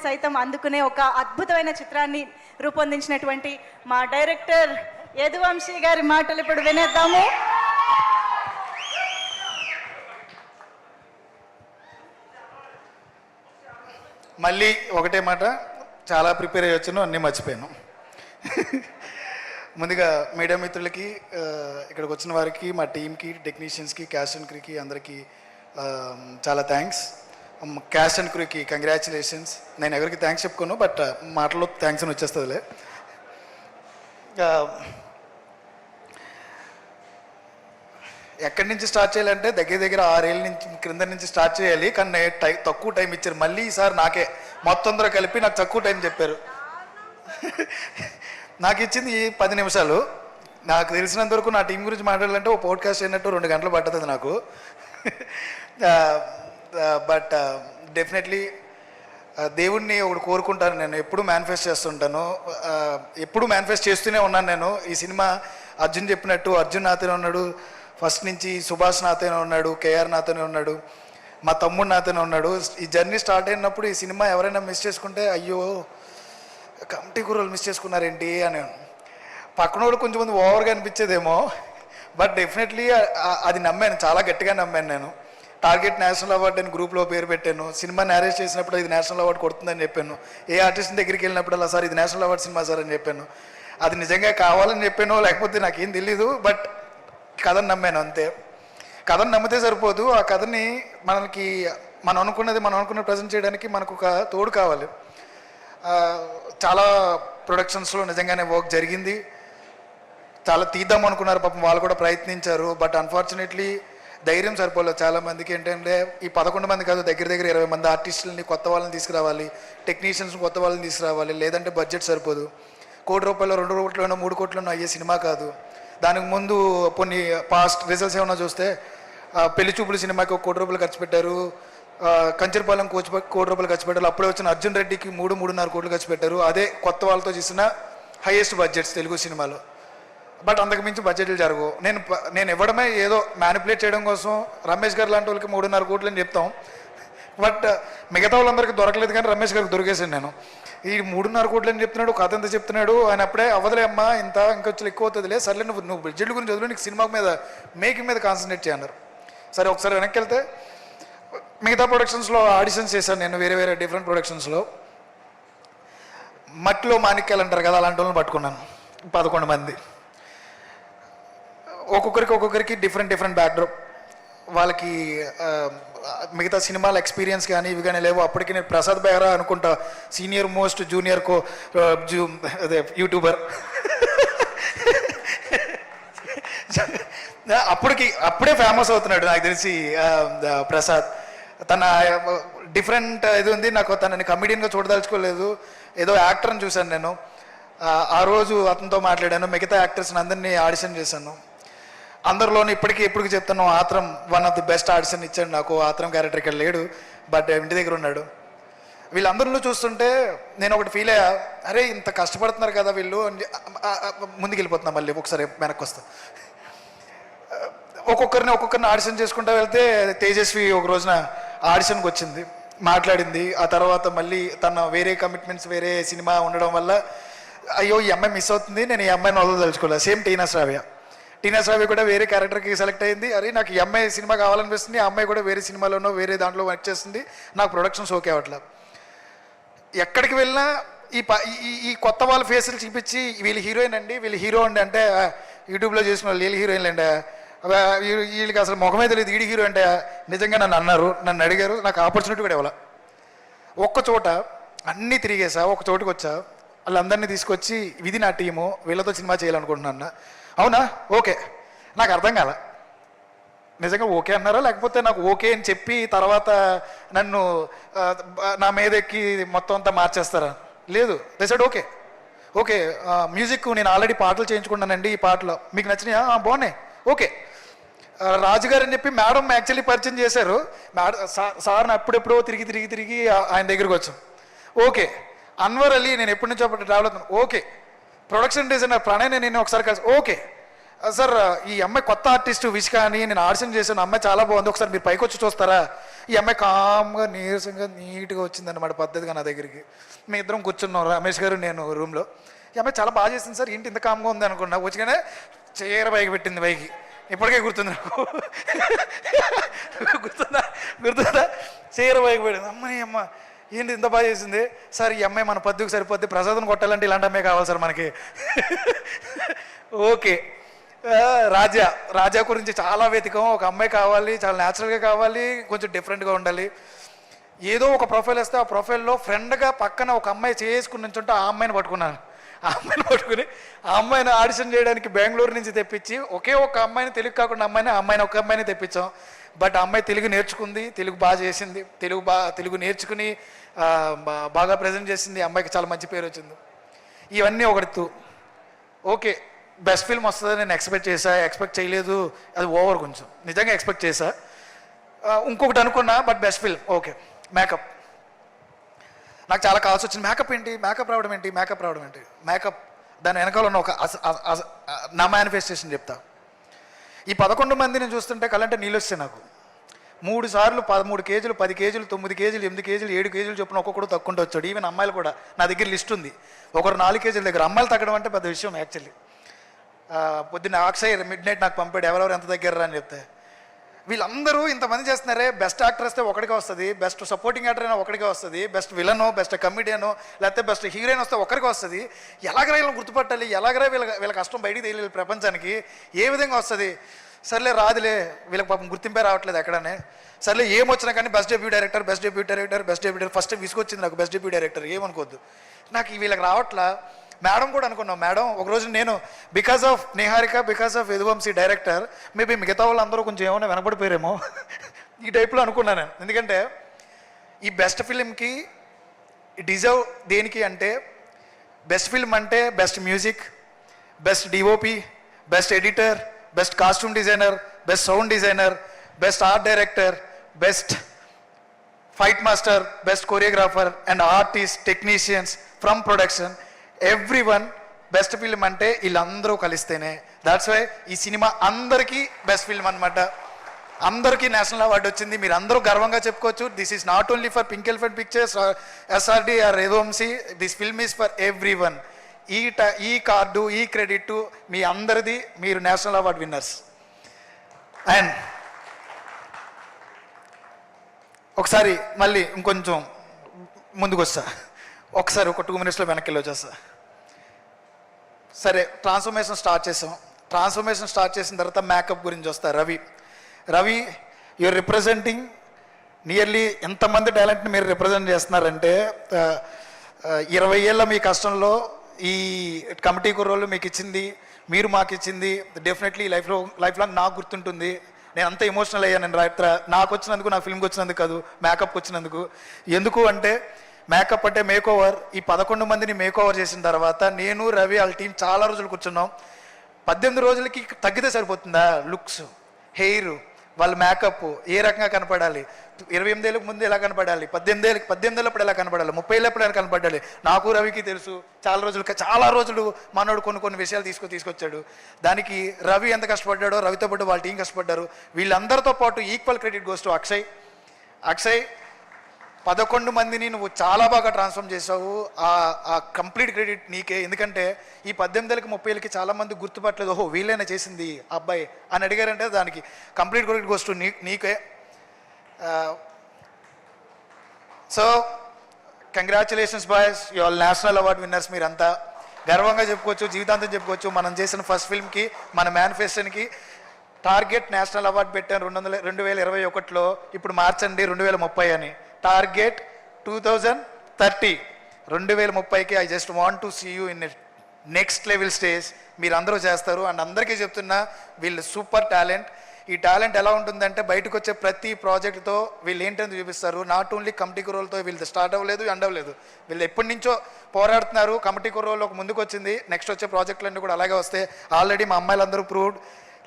సైతం అందుకునే ఒక అద్భుతమైన చిత్రాన్ని రూపొందించినటువంటి మా డైరెక్టర్ యదువంశీ గారి మాటలు ఇప్పుడు వినేద్దాము. మళ్ళీ ఒకటే మాట, చాలా ప్రిపేర్ అయ్యి వచ్చాను, అన్నీ మర్చిపోయాను. ముందుగా మీడియా మిత్రులకి, ఇక్కడికి వచ్చిన వారికి, మా టీంకి, టెక్నీషియన్స్కి, క్యాస్ట్ అండ్ క్రూకి అందరికీ చాలా థ్యాంక్స్. క్యాస్ట్ అండ్ క్రూకి కంగ్రాచులేషన్స్. నేను ఎవరికి థ్యాంక్స్ చెప్పుకోను, బట్ మాటలో థ్యాంక్స్ అని వచ్చేస్తుందిలే. ఎక్కడి నుంచి స్టార్ట్ చేయాలంటే దగ్గర దగ్గర 6 ఏళ్ళ నుంచి క్రింద నుంచి స్టార్ట్ చేయాలి, కానీ తక్కువ టైం ఇచ్చారు. మళ్ళీ ఈసారి నాకే మొత్తం అందరూ కలిపి నాకు తక్కువ టైం చెప్పారు. నాకు ఇచ్చింది 10 నిమిషాలు. నాకు తెలిసినంత వరకు నా టీం గురించి మాట్లాడాలంటే ఓ పోడ్కాస్ట్ అయినట్టు 2 గంటలు పడుతుంది నాకు. బట్ డెఫినెట్లీ దేవుణ్ణి ఒకటి కోరుకుంటాను. నేను ఎప్పుడు మేనిఫెస్ట్ చేస్తుంటాను, ఎప్పుడు మేనిఫెస్ట్ చేస్తూనే ఉన్నాను. నేను ఈ సినిమా అర్జున్ చెప్పినట్టు అర్జున్ నాతోనే ఉన్నాడు ఫస్ట్ నుంచి, సుభాష్ నాతోనే ఉన్నాడు, కేఆర్ నాతోనే ఉన్నాడు, మా తమ్ముడు నాతోనే ఉన్నాడు. ఈ జర్నీ స్టార్ట్ అయినప్పుడు ఈ సినిమా ఎవరైనా మిస్ చేసుకుంటే అయ్యో కమిటీ కూరలు మిస్ చేసుకున్నారేంటి అని పక్కన వాళ్ళు కొంచెం మంది ఓవర్గా అనిపించేదేమో. బట్ డెఫినెట్లీ అది నమ్మాను, చాలా గట్టిగా నమ్మాను. నేను టార్గెట్ నేషనల్ అవార్డు అని గ్రూప్లో పేరు పెట్టాను. సినిమా నేరేట్ చేసినప్పుడు ఇది నేషనల్ అవార్డు కొడుతుందని చెప్పాను. ఏ ఆర్టిస్ట్ దగ్గరికి వెళ్ళినప్పుడు అలా సార్ ఇది నేషనల్ అవార్డు సినిమా సార్ అని చెప్పాను. అది నిజంగా కావాలని చెప్పాను, లేకపోతే నాకేం తెలీదు. బట్ కథను నమ్మాను అంతే. కథను నమ్మితే సరిపోదు, ఆ కథని మనం అనుకున్న ప్రజెంట్ చేయడానికి మనకు ఒక తోడు కావాలి. చాలా ప్రొడక్షన్స్లో నిజంగానే వర్క్ జరిగింది, చాలా తీద్దాం అనుకున్నారు, పాపం వాళ్ళు కూడా ప్రయత్నించారు. బట్ అన్ఫార్చునేట్లీ ధైర్యం సరిపోలేదు చాలామందికి. ఏంటంటే ఈ 11 మంది కాదు, దగ్గర దగ్గర 20 మంది ఆర్టిస్టులని, కొత్త వాళ్ళని తీసుకురావాలి, టెక్నీషియన్స్ కొత్త వాళ్ళని తీసుకురావాలి, లేదంటే బడ్జెట్ సరిపోదు. ₹1 కోటి, 2 కోట్లను, 3 కోట్లను అయ్యే సినిమా కాదు. దానికి ముందు కొన్ని పాస్ట్ రిజల్ట్స్ ఏమన్నా చూస్తే పెళ్లి చూపుల సినిమాకి ₹1 కోటి ఖర్చు పెట్టారు, కంచరపాలెం ₹1 కోటి ఖర్చు పెట్టారు. అప్పుడే వచ్చిన అర్జున్ రెడ్డికి 3.5 కోట్లు ఖర్చు పెట్టారు. అదే కొత్త వాళ్ళతో చేసిన హైయెస్ట్ బడ్జెట్స్ తెలుగు సినిమాలో. బట్ అంతకు మించి బడ్జెట్లు జరగవు. నేను ఇవ్వడమే ఏదో మ్యానిపులేట్ చేయడం కోసం. రమేష్ గారు లాంటి వాళ్ళకి 3.5 కోట్లు అని చెప్తాం, బట్ మిగతా వాళ్ళందరికీ దొరకలేదు. కానీ రమేష్ గారికి దొరికేసాను నేను. ఈ 3.5 కోట్లు అని చెప్తున్నాడు, కథ ఎంత చెప్తున్నాడు. ఆయన అప్పుడే అవ్వదులే అమ్మా, ఇంకొంచెం ఎక్కువ అవుతుందిలే, సర్లే నువ్వు బడ్జెట్ గురించి చదువు, నీకు సినిమా మీద మేకింగ్ మీద కాన్సన్ట్రేట్ చేయన్నారు. సరే ఒకసారి వెనక్కి వెళ్తే మిగతా ప్రొడక్షన్స్లో ఆడిషన్స్ చేశాను నేను, వేరే డిఫరెంట్ ప్రొడక్షన్స్లో. మట్టిలో మాణిక్యాలు అంటారు కదా, అలాంటి వాళ్ళని పట్టుకున్నాను 11 మంది. ఒక్కొక్కరికి డిఫరెంట్ బ్యాక్డ్రాప్. వాళ్ళకి మిగతా సినిమాల ఎక్స్పీరియన్స్ కానీ ఇవి కానీ లేవు. అప్పటికి నేను ప్రసాద్ బెహ్రా అనుకుంటా, సీనియర్ మోస్ట్ జూనియర్ అదే యూట్యూబర్. అప్పుడే ఫేమస్ అవుతున్నాడు నాకు తెలిసి ప్రసాద్. తన డిఫరెంట్ ఇది ఉంది. నాకు తనని కమెడియన్గా చూడదలుచుకోలేదు, ఏదో యాక్టర్ని చూశాను నేను. ఆ రోజు అతనితో మాట్లాడాను. మిగతా యాక్టర్స్ని అందరినీ ఆడిషన్ చేశాను. అందరిలోనూ ఎప్పటికీ చెప్తాను, ఆత్రం one of the best audition ఇచ్చాడు నాకు. ఆత్రం క్యారెక్టర్ ఇక్కడ లేడు, బట్ ఇంటి దగ్గర ఉన్నాడు. వీళ్ళందరిలో చూస్తుంటే నేను ఒకటి ఫీల్ అయ్యా, అరే ఇంత కష్టపడుతున్నారు కదా వీళ్ళు అని. ముందుకు వెళ్ళిపోతున్నా, మళ్ళీ ఒకసారి వెనక్కి వస్తా. ఒక్కొక్కరిని ఆడిషన్ చేసుకుంటూ వెళ్తే తేజస్వి ఒక రోజున ఆడిషన్కి వచ్చింది, మాట్లాడింది. ఆ తర్వాత మళ్ళీ తన వేరే కమిట్మెంట్స్, వేరే సినిమా ఉండడం వల్ల అయ్యో ఈ అమ్మాయి మిస్ అవుతుంది, నేను ఈ అమ్మాయిని వదలదలుచుకోలేదు. సేమ్ టీనా శ్రావ్య కూడా వేరే క్యారెక్టర్కి సెలెక్ట్ అయింది. అరే నాకు ఈ అమ్మాయి సినిమా కావాలనిపిస్తుంది, ఆ అమ్మాయి కూడా వేరే సినిమాలోనో వేరే దాంట్లో వర్క్ చేస్తుంది, నాకు ప్రొడక్షన్స్ ఓకే అవ్వట్లా. ఎక్కడికి వెళ్ళినా ఈ కొత్త వాళ్ళ ఫేసులు చూపించి వీళ్ళు హీరోయిన్ అండి, వీళ్ళు హీరో అండి అంటే, యూట్యూబ్లో చేసిన వాళ్ళు వీళ్ళు హీరోయిన్లు అండి, వీళ్ళకి అసలు ముఖమే తెలియదు, ఈడి హీరో అంటే. నిజంగా నన్ను అడిగారు, నాకు ఆపర్చునిటీ కూడా ఇవ్వాల. ఒక్క చోట అన్నీ తిరిగేసా, ఒక చోటుకి వచ్చా, వాళ్ళందరినీ తీసుకొచ్చి ఇది నా టీము, వీళ్ళతో సినిమా చేయాలనుకుంటున్నా. అవునా, ఓకే. నాకు అర్థం కాల, నిజంగా ఓకే అన్నారా లేకపోతే నాకు ఓకే అని చెప్పి తర్వాత నన్ను నా మీద ఎక్కి మొత్తం అంతా మార్చేస్తారా? లేదు, దే సెడ్ ఓకే మ్యూజిక్ నేను ఆల్రెడీ పాటలు చేయించుకున్నానండి, ఈ పాటలో మీకు నచ్చినాయా? బాగున్నాయి, ఓకే. రాజుగారు అని చెప్పి మేడం యాక్చువల్లీ పరిచయం చేశారు. సార్ని అప్పుడెప్పుడో తిరిగి ఆయన దగ్గరికి వచ్చాం. ఓకే. అన్వర్ అలీ నేను ఎప్పటి నుంచో ట్రావెల్ అవుతున్నాను, ఓకే. ప్రొడక్షన్ డిజైనర్ ప్రణయ్ నేను ఒకసారి కలిసి, ఓకే. సార్ ఈ అమ్మాయి కొత్త ఆర్టిస్ట్ విష్క అని నేను ఆడిషన్ చేశాను, అమ్మాయి చాలా బాగుంది, ఒకసారి మీరు పైకి వచ్చి చూస్తారా? ఈ అమ్మాయి కామ్గా నీరసంగా నీట్గా వచ్చిందన్నమాట పద్ధతిగా నా దగ్గరికి. మీ ఇద్దరం కూర్చున్నాం, రమేష్ గారు నేను రూమ్లో. ఈ అమ్మాయి చాలా బాగా చేసింది సార్, ఏంటి ఇంత కామ్గా ఉంది అనుకున్నా. వచ్చిగానే చీర పైకి పెట్టింది, పైకి ఇప్పటికే గుర్తుంది నాకు. గుర్తుందా చీర పైకి పెట్టింది. అమ్మ ఏంటి ఇంత బాగా చేసింది సార్, ఈ అమ్మాయి మన పద్దుకు సరిపోద్ది, ప్రసాదం కొట్టాలంటే ఇలాంటి అమ్మాయి కావాలి సార్ మనకి. ఓకే. రాజా గురించి చాలా వెతికాం, ఒక అమ్మాయి కావాలి, చాలా న్యాచురల్గా కావాలి, కొంచెం డిఫరెంట్గా ఉండాలి. ఏదో ఒక ప్రొఫైల్ వస్తే ఆ ప్రొఫైల్లో ఫ్రెండ్గా పక్కన ఒక అమ్మాయి చేసుకుని నుంచుంటే ఆ అమ్మాయిని పట్టుకున్నాను. ఆ అమ్మాయిని పట్టుకుని ఆ అమ్మాయిని ఆడిషన్ చేయడానికి బెంగళూరు నుంచి తెప్పించి, ఒకే ఒక అమ్మాయిని, తెలుగు కాకుండా అమ్మాయిని ఒక అమ్మాయిని తెప్పించాం. బట్ ఆ అమ్మాయి తెలుగు నేర్చుకుంది, తెలుగు బాగా చేసింది, తెలుగు నేర్చుకుని బాగా ప్రజెంట్ చేసింది. అమ్మాయికి చాలా మంచి పేరు వచ్చింది. ఇవన్నీ ఒకటి. ఓకే, బెస్ట్ ఫిల్మ్ వస్తుందని నేను ఎక్స్పెక్ట్ చేయలేదు, అది ఓవర్, కొంచెం నిజంగా ఎక్స్పెక్ట్ చేశా. ఇంకొకటి అనుకున్నా, but best film. Okay, makeup నాకు చాలా కావాల్సి వచ్చింది. మేకప్ రావడం ఏంటి, మేకప్ దాని వెనకాల ఉన్న ఒక నా మేనిఫెస్టేషన్ చెప్తా. ఈ 11 మందిని చూస్తుంటే కళ్ళంటే నీళ్ళు వస్తాయి నాకు. 3 సార్లు 13 కేజీలు, 10 కేజీలు, 9 కేజీలు, 8 కేజీలు, 7 కేజీలు చొప్పున ఒక్కొక్కడు తక్కుంటూ వచ్చాడు. ఈవెన్ అమ్మాయిలు కూడా నా దగ్గర లిస్ట్ ఉంది. ఒకరు 4 కేజీల దగ్గర. అమ్మాయిలు తగ్గడం అంటే పెద్ద విషయం యాక్చువల్లీ. పొద్దున్న అక్షయ్ మిడ్ నైట్ నాకు పంపాడు, ఎవరెవరు ఎంత దగ్గర అని చెప్తే. వీళ్ళందరూ ఇంతమంది చేస్తున్నారే, బెస్ట్ యాక్టర్ వస్తే ఒకటిగా వస్తుంది, బెస్ట్ సపోర్టింగ్ యాక్టర్ అయినా ఒకటిగా వస్తుంది, బెస్ట్ విలనో, బెస్ట్ కమెడియనో, లేకపోతే బెస్ట్ హీరోయిన్ వస్తే ఒకరికి వస్తుంది. ఎలాగరా వీళ్ళని గుర్తుపట్టాలి, ఎలాగరా వీళ్ళ కష్టం బయటికి తెలియదు ప్రపంచానికి, ఏ విధంగా వస్తుంది? సర్లే రాదులే, వీళ్ళకి పాపం గుర్తింపే రావట్లేదు ఎక్కడనే. సర్లే ఏమొచ్చినా కానీ బెస్ట్ డెబ్యూ డైరెక్టర్ ఫస్ట్ విసుకొచ్చింది నాకు. బెస్ట్ డెబ్యూ డైరెక్టర్ ఏమనుకోవద్దు, నాకు వీళ్ళకి రావట్లా. మేడం కూడా అనుకున్నాం, మేడం ఒకరోజు నేను because of Niharika, because of Yaduvanshi director, maybe మిగతా వాళ్ళందరూ కొంచెం ఏమైనా వెనపడిపోయారేమో ఈ టైప్లో అనుకున్నాను నేను. ఎందుకంటే ఈ బెస్ట్ ఫిల్మ్కి డిజర్వ్ దేనికి అంటే, బెస్ట్ ఫిల్మ్ అంటే best music, best DOP, best editor, best costume designer, best sound designer, best art director, best fight master, best choreographer and artist, technicians from production, everyone. Best film అంటే వీళ్ళందరూ కలిస్తేనే. That's why ఈ సినిమా అందరికీ best film అనమాట. అందరికీ national award వచ్చింది. మీరు అందరూ గర్వంగా చెప్పుకోవచ్చు, this is not only for pink elephant pictures, SRD R Yaduvamsi, this film is for everyone. ఈ కార్డు, ఈ క్రెడిట్ మీ అందరిది, మీరు నేషనల్ అవార్డు విన్నర్స్. అండ్ ఒకసారి మళ్ళీ ఇంకొంచెం ముందుకు వస్తా, ఒకసారి ఒక 2 మినిట్స్లో వెనక్కి వెళ్ళి వచ్చేస్తా. సరే, ట్రాన్స్ఫర్మేషన్ స్టార్ట్ చేసిన తర్వాత మేకప్ గురించి వస్తా. రవి యూఆర్ రిప్రజెంటింగ్ నియర్లీ ఎంతమంది టాలెంట్ని మీరు రిప్రజెంట్ చేస్తున్నారంటే, 20 ఏళ్ళ మీ కష్టంలో ఈ కమిటీ కుర్రోళ్ళు మీకు ఇచ్చింది, మీరు మాకు ఇచ్చింది డెఫినెట్లీ లైఫ్ లాంగ్ నాకు గుర్తుంటుంది. నేను అంత ఎమోషనల్ అయ్యాను నేను నాకు వచ్చినందుకు, నా ఫిల్మ్కి వచ్చినందుకు కాదు, మేకప్కి వచ్చినందుకు. ఎందుకు అంటే మేకప్ అంటే మేక్ ఓవర్. ఈ 11 మందిని మేక్ ఓవర్ చేసిన తర్వాత నేను, రవి, వాళ్ళ టీం చాలా రోజులు కూర్చున్నాం. 18 రోజులకి తగ్గితే సరిపోతుందా? లుక్స్, హెయిర్, వాళ్ళ మేకప్ ఏ రకంగా కనపడాలి, 28 ఏళ్ళకి ముందు ఎలా కనపడాలి, 18 ఏళ్ళప్పుడు ఎలా కనపడాలి, 30 ఏళ్ళప్పుడు ఎలా కనపడాలి, నాకు రవికి తెలుసు. చాలా రోజులు మనోడు కొన్ని విషయాలు తీసుకొచ్చాడు. దానికి రవి ఎంత కష్టపడ్డాడో, రవితో పాటు వాళ్ళ టీం కష్టపడ్డారు. వీళ్ళందరితో పాటు equal credit goes to Akshay 11 మందిని నువ్వు చాలా బాగా ట్రాన్స్ఫార్మ్ చేసావు. ఆ కంప్లీట్ క్రెడిట్ నీకే. ఎందుకంటే ఈ 18 ఏళ్ళకి 30 ఏళ్ళకి చాలా మంది గుర్తుపట్టలేదు, ఓహో వీళ్ళైనా చేసింది అబ్బాయి అని అడిగారంటే దానికి కంప్లీట్ క్రెడిట్ గోస్ టు నీకే. So congratulations boys, you all national award winners. మీరంతా గర్వంగా చెప్పుకోవచ్చు, జీవితాంతం చెప్పుకోవచ్చు. మనం చేసిన ఫస్ట్ ఫిల్మ్కి, మన మేనిఫెస్టోకి టార్గెట్ నేషనల్ అవార్డు పెట్టాను 2021లో. ఇప్పుడు మార్చండి 2030 అని. టార్గెట్ 2030, 2030కి I just want to see you in next level stage. మీరు అందరూ చేస్తారు. అండ్ అందరికీ చెప్తున్నా, వీళ్ళు సూపర్ టాలెంట్. ఈ టాలెంట్ ఎలా ఉంటుందంటే, బయటకు వచ్చే ప్రతి ప్రాజెక్ట్తో వీళ్ళు ఏంటని చూపిస్తారు. నాట్ ఓన్లీ కమిటీ కుర్రోలతో వీళ్ళు స్టార్ట్ అవ్వలేదు, ఎండ్ అవ్వలేదు. వీళ్ళు ఎప్పటి నుంచో పోరాడుతున్నారు. కమిటీ కుర్రోలు ఒక ముందుకు వచ్చింది, నెక్స్ట్ వచ్చే ప్రాజెక్టులన్నీ కూడా అలాగే వస్తాయి. ఆల్రెడీ మా అమ్మాయిలందరూ ప్రూవ్డ్.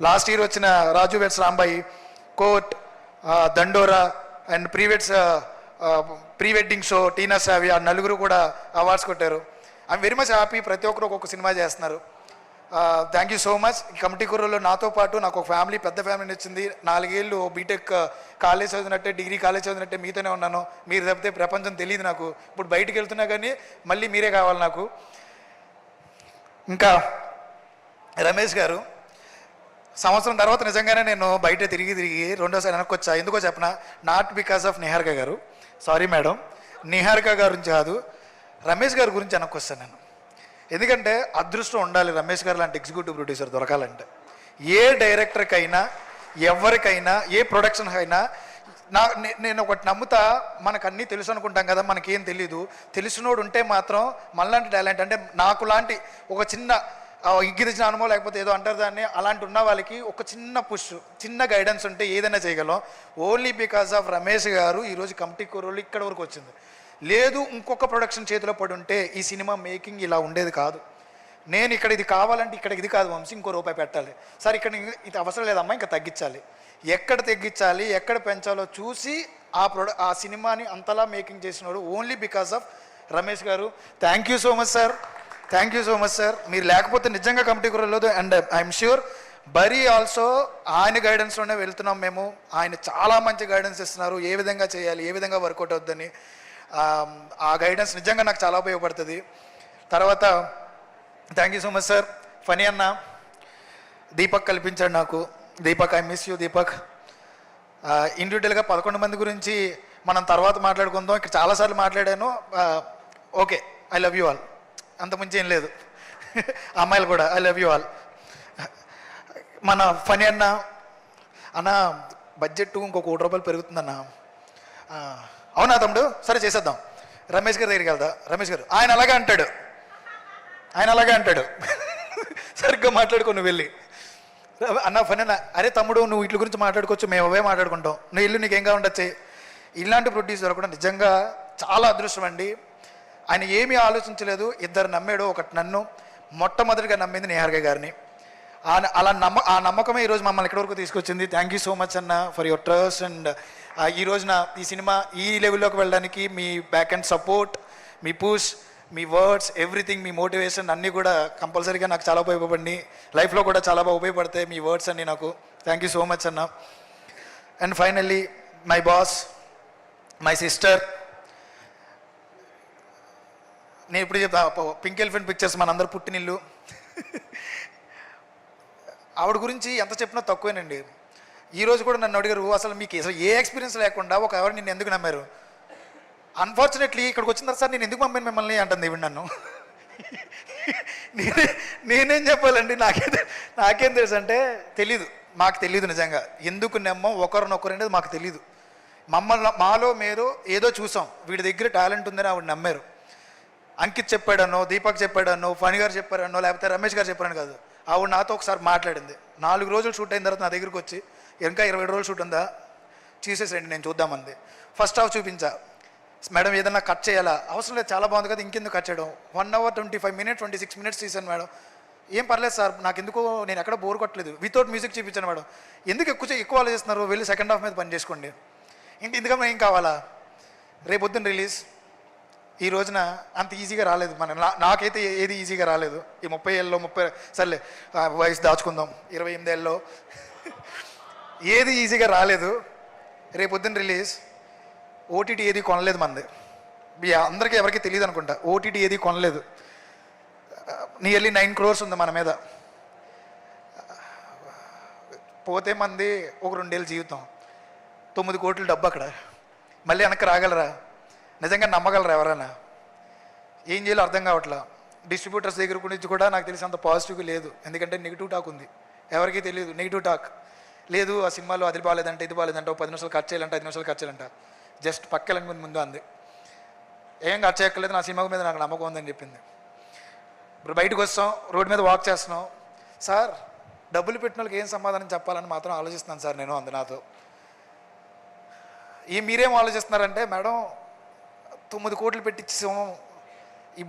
లాస్ట్ ఇయర్ వచ్చిన Raju weds Rambai, court, Dandora and pre wedding show టీనా సావి, ఆ నలుగురు కూడా అవార్డ్స్ కొట్టారు. I'm very much happy. ప్రతి ఒక్కరు ఒక్కొక్క సినిమా చేస్తున్నారు. Thank you so much. Committee కుర్రలో నాతో పాటు నాకు ఒక ఫ్యామిలీ, పెద్ద ఫ్యామిలీని ఇచ్చింది. 4 ఏళ్ళు బీటెక్ కాలేజ్ చదివినట్టే, డిగ్రీ కాలేజ్ చదివినట్టే మీతోనే ఉన్నాను. మీరు తప్పితే ప్రపంచం తెలియదు నాకు. ఇప్పుడు బయటికి వెళ్తున్నా కానీ మళ్ళీ మీరే కావాలి నాకు. ఇంకా రమేష్ గారు, సంవత్సరం తర్వాత నిజంగానే నేను బయట తిరిగి రెండోసారి వెనక్కి వచ్చా. ఎందుకో చెప్పనా, నాట్ బికాస్ ఆఫ్ నిహారిక గారు, సారీ మేడం, నిహారిక గారి గురించి కాదు, రమేష్ గారి గురించి వెనక్కి వస్తాను నేను. ఎందుకంటే అదృష్టం ఉండాలి రమేష్ గారు లాంటి ఎగ్జిక్యూటివ్ ప్రొడ్యూసర్ దొరకాలంటే. ఏ డైరెక్టర్కైనా, ఎవరికైనా, ఏ ప్రొడక్షన్కి అయినా నేను ఒకటి నమ్ముతా, మనకు అన్నీ తెలుసు అనుకుంటాం కదా, మనకేం తెలీదు. తెలిసినోడు ఉంటే మాత్రం మనలాంటి టాలెంట్, అంటే నాకు లాంటి ఒక చిన్న ఇగ్గిదిచ్చిన అనుభవం, లేకపోతే ఏదో అంటారు దాన్ని, అలాంటి ఉన్న వాళ్ళకి ఒక చిన్న పుష్, చిన్న గైడెన్స్ ఉంటే ఏదైనా చేయగలం. ఓన్లీ బికాస్ ఆఫ్ రమేష్ గారు ఈరోజు కమిటీ కుర్రోళ్ళు ఇక్కడ వరకు వచ్చింది. లేదు ఇంకొక ప్రొడక్షన్ చేతిలో పడి ఉంటే ఈ సినిమా మేకింగ్ ఇలా ఉండేది కాదు. నేను ఇక్కడ ఇది కావాలంటే ఇక్కడ ఇది కాదు వంశీ, ఇంకో రూపాయి పెట్టాలి సార్, ఇక్కడ ఇది అవసరం లేదమ్మా, ఇంకా తగ్గించాలి, ఎక్కడ తగ్గించాలి, ఎక్కడ పెంచాలో చూసి ఆ సినిమాని అంతలా మేకింగ్ చేసినాడు only because of Ramesh garu. Thank you so much sir, thank you so much sir. మీరు లేకపోతే నిజంగా కమిటీ కుర్రలేదు. అండ్ ఐఎమ్ ష్యూర్ బరీ ఆల్సో ఆయన గైడెన్స్లోనే వెళ్తున్నాం మేము. ఆయన చాలా మంచి గైడెన్స్ ఇస్తున్నారు, ఏ విధంగా చేయాలి, ఏ విధంగా వర్కౌట్ అవుద్దని. ఆ గైడెన్స్ నిజంగా నాకు చాలా ఉపయోగపడుతుంది. తర్వాత thank you so much sir. Phani అన్న, దీపక్ కల్పించాడు నాకు. Deepak, I miss you Deepak. ఇండివిజువల్గా 11 మంది గురించి మనం తర్వాత మాట్లాడుకుందాం. ఇక్కడ చాలాసార్లు మాట్లాడాను. Okay, I love you all, అంతకుమించి ఏం లేదు. అమ్మాయిలు కూడా ఐ లవ్ యూ ఆల్. మన ఫనీ అన్న బడ్జెట్ ఇంకొక ₹1 పెరుగుతుందన్న. అవునా తమ్ముడు, సరే చేసేద్దాం. రమేష్ గారి దగ్గరికి వెళ్దా. రమేష్ గారు ఆయన అలాగే అంటాడు సరిగ్గా మాట్లాడుకో నువ్వు వెళ్ళి. అన్న ఫనీ అన్న, అరే తమ్ముడు నువ్వు వీటి గురించి మాట్లాడుకోవచ్చు, మేము అవే మాట్లాడుకుంటాం, నువ్వు ఇల్లు నీకేం కావాలంటే. ఇలాంటి ప్రొడ్యూసర్ కూడా నిజంగా చాలా అదృష్టం అండి. ఆయన ఏమీ ఆలోచించలేదు, ఇద్దరు నమ్మాడు. ఒకటి నన్ను, మొట్టమొదటిగా నమ్మింది నిహారిక గారిని. ఆ నమ్మకమే ఈరోజు మమ్మల్ని ఇక్కడి వరకు తీసుకొచ్చింది. థ్యాంక్ యూ సో మచ్ అన్న ఫర్ యువర్ ట్రస్ట్. అండ్ ఈ రోజున ఈ సినిమా ఈ లెవెల్లోకి వెళ్ళడానికి మీ బ్యాక్ అండ్ సపోర్ట్, మీ పుష్, మీ వర్డ్స్, ఎవ్రీథింగ్, మీ మోటివేషన్ అన్నీ కూడా కంపల్సరీగా నాకు చాలా ఉపయోగపడి, లైఫ్లో కూడా చాలా బాగా ఉపయోగపడతాయి మీ వర్డ్స్ అన్నీ నాకు. థ్యాంక్ యూ సో మచ్ అన్న. And finally my boss, my sister. నేను ఇప్పుడు చెప్తా, పింక్ ఎలిఫెంట్ పిక్చర్స్ మనందరూ పుట్టినిల్లు. ఆవిడ గురించి ఎంత చెప్పినా తక్కువేనండి. ఈరోజు కూడా నన్ను అడిగారు, అసలు మీకు అసలు ఏ ఎక్స్పీరియన్స్ లేకుండా ఒక ఎవరు నిన్ను ఎందుకు నమ్మారు. అన్ఫార్చునేట్లీ ఇక్కడికి వచ్చిన తర్వాత సార్ నేను ఎందుకు నమ్మాను మిమ్మల్ని అంటుంది ఇవి నన్ను. నేనేం చెప్పాలండి, నాకేం తెలుసు అంటే తెలీదు, మాకు తెలీదు నిజంగా ఎందుకు నమ్మం ఒకరినొకరు అనేది మాకు తెలీదు. మాలో మీరు ఏదో చూసాం, వీడి దగ్గర టాలెంట్ ఉందని ఆవిడ నమ్మారు. అంకిత్ చెప్పాడనో, దీపక్ చెప్పాడనో, ఫణి గారు చెప్పారనో, లేకపోతే రమేష్ గారు చెప్పారని కాదు, ఆవిడ నాతో ఒకసారి మాట్లాడింది. 4 రోజులు షూట్ అయిన తర్వాత నా దగ్గరికి వచ్చి, ఇంకా 20 రోజులు షూట్ ఉందా, చూసేసండి నేను చూద్దామంది. ఫస్ట్ హాఫ్ చూపించా, మేడం ఏదన్నా కట్ చేయాలా, అవసరం లేదు చాలా బాగుంది కదా ఇంకెందుకు కట్ చేయడం, 1 hour 25 minutes 26 minutes తీసాను మేడం. ఏం పర్లేదు సార్, నాకు ఎందుకు, నేను ఎక్కడ బోర్ కొట్టలేదు, వితౌట్ మ్యూజిక్ చూపించాను మేడం. ఎందుకు ఎక్కువ ఆలోచిస్తున్నారు, వెళ్ళి సెకండ్ హాఫ్ మీద పని చేసుకోండి, ఇంతకన్నా ఏం కావాలా. రేపొద్దున రిలీజ్. ఈ రోజున అంత ఈజీగా రాలేదు నాకైతే ఏది ఈజీగా రాలేదు. ఈ 30 ఏళ్ళలో సర్లే వయసు దాచుకుందాం, 28 ఏళ్ళలో ఏది ఈజీగా రాలేదు. రేపొద్దున రిలీజ్. ఓటీటీ ఏది కొనలేదు మనది, అందరికీ ఎవరికి తెలియదు అనుకుంటా. ఓటీటీ ఏది కొనలేదు. నియర్లీ 9 crores ఉంది మన మీద. పోతే మంది ఒక 2 ఏళ్ళ జీవితం, 9 కోట్ల డబ్బు అక్కడ. మళ్ళీ వెనక్కి రాగలరా, నిజంగా నమ్మగలరా ఎవరైనా? ఏం చేయాలో అర్థం కావట్లా. డిస్ట్రిబ్యూటర్స్ దగ్గర గురించి కూడా నాకు తెలిసి అంత పాజిటివ్గా లేదు, ఎందుకంటే నెగిటివ్ టాక్ ఉంది. ఎవరికీ తెలియదు నెగిటివ్ టాక్ లేదు. ఆ సినిమాలో అది బాగాలేదంటే ఇది బాగాలేదంటే 10 నిమిషాలు ఖర్చు చేయాలంటే 5 నిమిషాలు ఖర్చు చేయాలంట. జస్ట్ పక్కలని ముందు అంది, ఏం ఖర్చు చేయక్కర్లేదు, నా సినిమా మీద నాకు నమ్మకం ఉందని చెప్పింది. ఇప్పుడు బయటకు వస్తాం, రోడ్డు మీద వాక్ చేస్తున్నాం, సార్ డబ్బులు పెట్టిన వాళ్ళకి ఏం సమాధానం చెప్పాలని మాత్రం ఆలోచిస్తున్నాను సార్ నేను అంది నాతో. మీరేం ఆలోచిస్తున్నారంటే, మేడం 9 కోట్లు పెట్టించాము, ఈ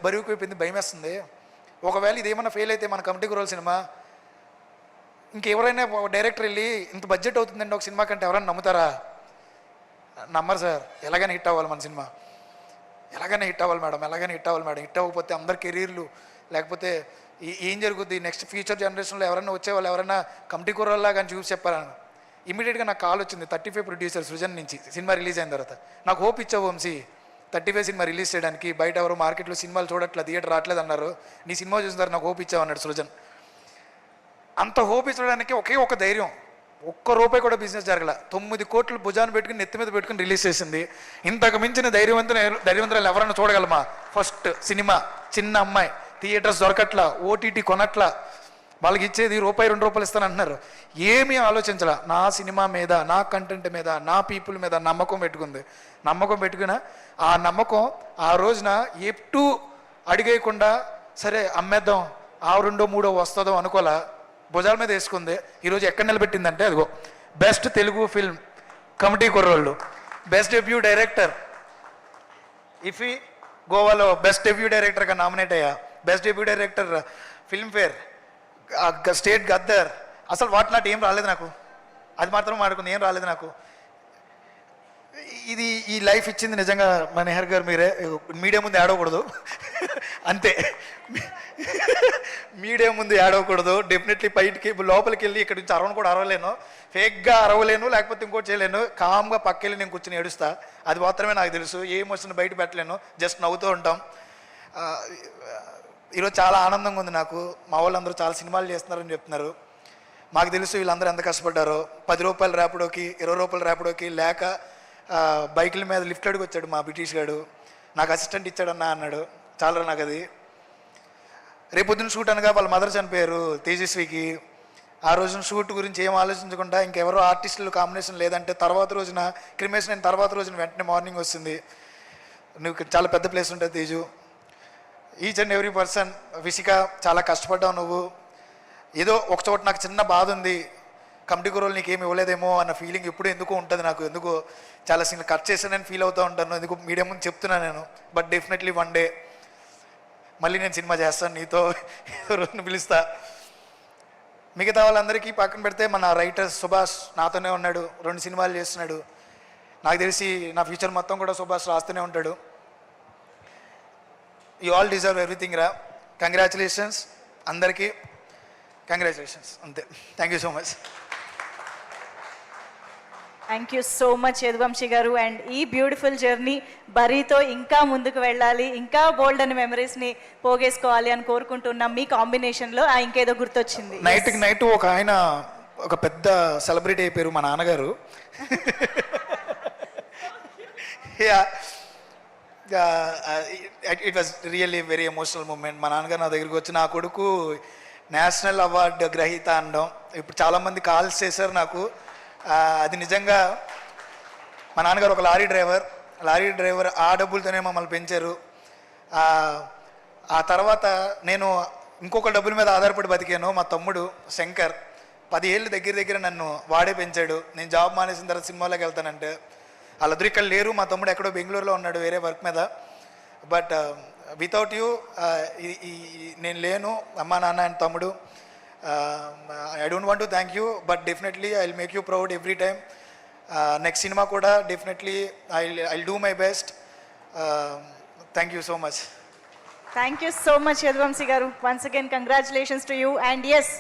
బరువుకు అయిపోయింది, భయం వేస్తుంది, ఒకవేళ ఇదేమన్నా ఫెయిల్ అయితే మన కమిటీ కుర్రోళ్ళ సినిమా ఇంకెవరైనా డైరెక్టర్ వెళ్ళి ఇంత బడ్జెట్ అవుతుందండి ఒక సినిమా కంటే ఎవరైనా నమ్ముతారా? నమ్మరు సార్, ఎలాగైనా హిట్ అవ్వాలి మన సినిమా. ఎలాగైనా హిట్ అవ్వాలి మేడం, ఎలాగైనా హిట్ అవ్వాలి మేడం, హిట్ అవ్వకపోతే అందరి కెరీర్లు లేకపోతే ఏం జరుగుద్ది నెక్స్ట్ ఫ్యూచర్ జనరేషన్లో ఎవరైనా వచ్చేవాళ్ళు ఎవరైనా కమిటీ కూరల్లా కానీ చూసి చెప్పారని ఇమీడియట్గా నాకు కాల్ వచ్చింది 35 ప్రొడ్యూసర్ సృజన్ నుంచి సినిమా రిలీజ్ అయిన తర్వాత. నాకు హోప్ ఇచ్చావు వంశీ 35 సినిమా రిలీజ్ చేయడానికి, బయట ఎవరు మార్కెట్లో సినిమాలు చూడట్లేదు, థియేటర్ రావట్లేదు అన్నారు, నీ సినిమా చూసిన తర్వాత నాకు హోప్ ఇచ్చావు అన్నాడు సృజన్. అంత హోప్ ఇచ్చడానికి ఒకే ఒక ధైర్యం, ఒక్క రూపాయి కూడా బిజినెస్ జరగల, 9 కోట్లు భుజాన్ని పెట్టుకుని నెత్తి మీద పెట్టుకుని రిలీజ్ చేసింది. ఇంతకు మించిన ధైర్యవంతులు ఎవరైనా చూడగలమా? ఫస్ట్ సినిమా, చిన్న అమ్మాయి, థియేటర్స్ దొరకట్లా, ఓటీటీ కొనట్లా, వాళ్ళకి ఇచ్చేది ₹2 ఇస్తాను అంటున్నారు. ఏమీ ఆలోచించాల, నా సినిమా మీద, నా కంటెంట్ మీద, నా పీపుల్ మీద నమ్మకం పెట్టుకున్న ఆ నమ్మకం ఆ రోజున ఎప్పుడు అడిగేయకుండా సరే అమ్మేద్దాం, ఆ 2, 3 వస్తుందో అనుకోలా, భుజాల మీద వేసుకుంది. ఈరోజు ఎక్కడ నిలబెట్టిందంటే అదిగో బెస్ట్ తెలుగు ఫిల్మ్ కమిటీ కుర్రోళ్ళు, బెస్ట్ డెబ్యూ డైరెక్టర్ ఇఫీ గోవాలో బెస్ట్ డెబ్యూ డైరెక్టర్గా నామినేట్ అయ్యా, best debut director Filmfare, state Gaddar. అసలు వాటి నాటి ఏం రాలేదు నాకు, అది మాత్రం మాడుకుంది, ఏం రాలేదు నాకు. ఇది ఈ లైఫ్ ఇచ్చింది నిజంగా మా నెహర్ గారు మీరే. మీడియా ముందు ఏడవకూడదు అంతే, మీడియా ముందు ఏడవకూడదు. డెఫినెట్లీ బయటికి లోపలికి వెళ్ళి ఇక్కడ నుంచి కూడా అరవలేను, ఫేక్గా అరవలేను, లేకపోతే ఇంకోటి చేయలేను. కామ్గా పక్కెళ్ళి నేను కూర్చొని ఏడుస్తా, అది మాత్రమే నాకు తెలుసు. ఏ ఎమోషన్ బయట పెట్టలేను, జస్ట్ నవ్వుతూ ఉంటాం. ఈరోజు చాలా ఆనందంగా ఉంది నాకు. మా వాళ్ళందరూ చాలా సినిమాలు చేస్తున్నారని చెప్తున్నారు. మాకు తెలుసు వీళ్ళందరూ ఎంత కష్టపడ్డారో. ₹10 ర్యాపిడోకి, ₹20 ర్యాపిడోకి లేక బైకుల మీద లిఫ్ట్ అడిగి వచ్చాడు మా బ్రిటిష్ గాడు, నాకు అసిస్టెంట్ ఇచ్చాడన్నా అన్నాడు. చాలా నాకు అది. రేపొద్దున షూట్ అనగా వాళ్ళ మదర్ చనిపోయారు తేజస్వికి. ఆ రోజున షూట్ గురించి ఏం ఆలోచించకుండా ఇంకెవరో ఆర్టిస్టులు కాంబినేషన్ లేదంటే తర్వాత రోజున క్రిమేషన్ అయిన తర్వాత రోజున వెంటనే మార్నింగ్ వస్తుంది. నువ్వు చాలా పెద్ద ప్లేస్ ఉంటుంది Teju, each and every person. విసిక చాలా కష్టపడ్డావు నువ్వు. ఏదో ఒక చోట నాకు చిన్న బాధ ఉంది, కమిటీ కుర్రోలు నీకేమి ఇవ్వలేదేమో అన్న ఫీలింగ్ ఎప్పుడు ఎందుకో ఉంటుంది నాకు. ఎందుకో చాలా సీన్లు కట్ చేశానని ఫీల్ అవుతూ ఉంటాను, ఎందుకు మీడియా ముందు చెప్తున్నాను నేను. బట్ డెఫినెట్లీ వన్ డే మళ్ళీ నేను సినిమా చేస్తాను, నీతో రోజును పిలుస్తా. మిగతా వాళ్ళందరికీ పక్కన పెడితే మన రైటర్ సుభాష్ నాతోనే ఉన్నాడు, 2 సినిమాలు చేస్తున్నాడు. నాకు తెలిసి నా ఫ్యూచర్ మొత్తం కూడా సుభాష్ రాస్తూనే ఉంటాడు. యూ ఆల్ డిజర్వ్ ఎవ్రీథింగ్ రా. కంగ్రాచులేషన్స్ అందరికీ, కంగ్రాచులేషన్స్ అంతే. Thank you so much. Thank you so much Yaduvamshi గారు. అండ్ ఈ బ్యూటిఫుల్ జర్నీ బరీతో ఇంకా ముందుకు వెళ్ళాలి, ఇంకా బోల్డ్ అని మెమరీస్ని పోగేసుకోవాలి అని కోరుకుంటున్నాం. మీ కాంబినేషన్లో ఇంకేదో గుర్తొచ్చింది. నైట్ ఒక ఆయన ఒక పెద్ద సెలబ్రిటీ అయిపోయారు, మా నాన్నగారు. It was really very emotional moment. మా నాన్నగారు నా దగ్గరికి వచ్చి, నా కొడుకు నేషనల్ అవార్డు గ్రహీత అనడం. ఇప్పుడు చాలామంది కాల్స్ చేశారు నాకు. అది నిజంగా మా నాన్నగారు ఒక లారీ డ్రైవర్, ఆ డబ్బులతోనే మమ్మల్ని పెంచారు. ఆ తర్వాత నేను ఇంకొక డబ్బుల మీద ఆధారపడి బతికాను. మా తమ్ముడు శంకర్ 10 ఏళ్ళు దగ్గర నన్ను వాడే పెంచాడు. నేను జాబ్ మానేసిన తర్వాత సినిమాలోకి వెళ్తానంటే వాళ్ళిద్దరు ఇక్కడ లేరు. మా తమ్ముడు ఎక్కడో బెంగళూరులో ఉన్నాడు వేరే వర్క్ మీద. బట్ వితౌట్ యూ నేను లేను. అమ్మా నాన్న అండ్ తమ్ముడు, I don't want to thank you, but definitely I will make you proud every time. Next cinema కూడా definitely I do my best. Thank you so much. Thank you so much Yaduvamshi garu. Once again congratulations to you. And yes,